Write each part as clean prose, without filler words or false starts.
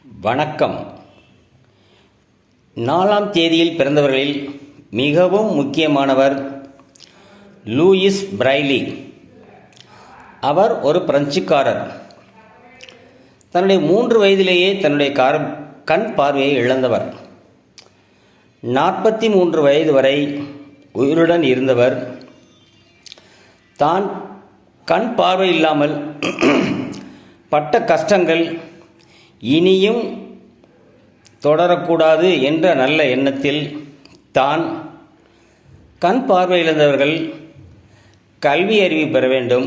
வணக்கம். 4ஆம் தேதியில் பிறந்தவர்களில் மிகவும் முக்கியமானவர் லூயிஸ் பிரெய்லி. அவர் ஒரு பிரெஞ்சுக்காரர். தன்னுடைய 3 வயதிலேயே தன்னுடைய கண் பார்வையை இழந்தவர். 43 வயது வரை உயிருடன் இருந்தவர். தான் கண் பார்வை இல்லாமல் பட்ட கஷ்டங்கள் இனியும் தொடரக்கூடாது என்ற நல்ல எண்ணத்தில் தான் கண் பார்வை இழந்தவர்கள் கல்வி அறிவு பெற வேண்டும்,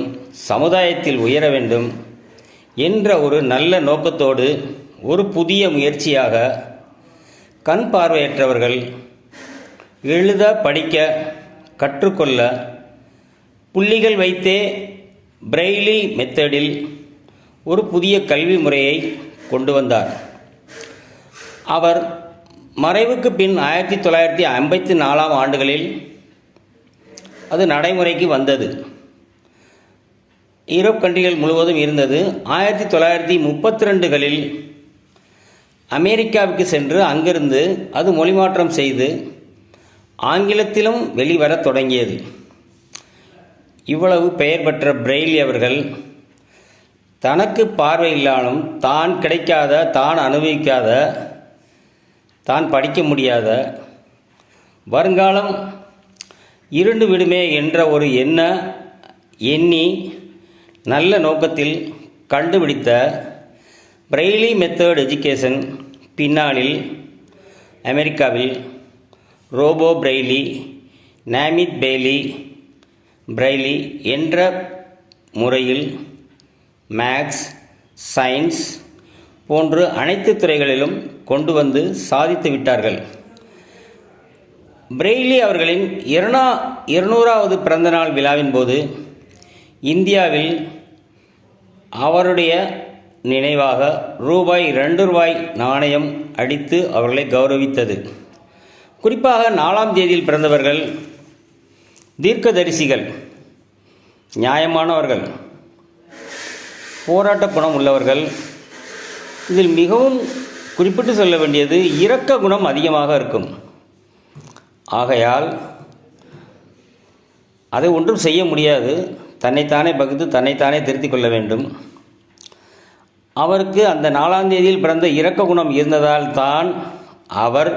சமுதாயத்தில் உயர வேண்டும் என்ற ஒரு நல்ல நோக்கத்தோடு ஒரு புதிய முயற்சியாக கண் பார்வையற்றவர்கள் எழுத படிக்க கற்றுக்கொள்ள புள்ளிகள் வைத்தே பிரெய்லி மெத்தடில் ஒரு புதிய கல்வி முறையை கொண்டு வந்தார். அவர் மறைவுக்கு பின் 1954ஆம் ஆண்டுகளில் அது நடைமுறைக்கு வந்தது. யூரோப் கண்ட்ரிகள் முழுவதும் இருந்தது. 1932களில் அமெரிக்காவுக்கு சென்று அங்கிருந்து அது மொழிமாற்றம் செய்து ஆங்கிலத்திலும் வெளிவரத் தொடங்கியது. இவ்வளவு பெயர் பெற்ற பிரெய்லி அவர்கள் தனக்கு பார்வை இல்லாலும் தான் கிடைக்காத, தான் அனுபவிக்காத, தான் படிக்க முடியாத, வருங்காலம் இருண்டு விடுமே என்ற ஒரு எண்ணி நல்ல நோக்கத்தில் கண்டுபிடித்த பிரெய்லி மெத்தட் எஜுகேஷன் பின்னாளில் அமெரிக்காவில் ரோபோ பிரெய்லி, நாமித் பிரெய்லி என்ற முறையில் மேக்ஸ், சயின்ஸ் போன்று அனைத்து துறைகளிலும் கொண்டு வந்து சாதித்து விட்டார்கள். பிரெய்லி அவர்களின் 200வது பிறந்தநாள் விழாவின் போது இந்தியாவில் அவருடைய நினைவாக ₹2 நாணயம் அடித்து அவர்களை கௌரவித்தது. குறிப்பாக 4ஆம் தேதியில் பிறந்தவர்கள் தீர்க்கதரிசிகள், நியாயமானவர்கள், போராட்ட குணம் உள்ளவர்கள். இதில் மிகவும் குறிப்பிட்டு சொல்ல வேண்டியது இரக்க குணம் அதிகமாக இருக்கும். ஆகையால் அதை ஒன்றும் செய்ய முடியாது. தன்னைத்தானே பகுத்து தன்னைத்தானே திருத்திக் கொள்ள வேண்டும். அவருக்கு அந்த 4ஆம் தேதியில் பிறந்த இரக்க குணம் இருந்ததால் தான் அவர்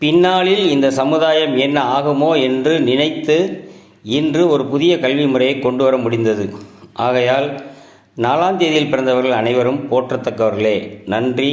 பின்னாளில் இந்த சமுதாயம் என்ன ஆகுமோ என்று நினைத்து இன்று ஒரு புதிய கல்வி முறையை கொண்டு வர முடிந்தது. ஆகையால் 4ஆம் தேதியில் பிறந்தவர்கள் அனைவரும் போற்றத்தக்கவர்களே. நன்றி.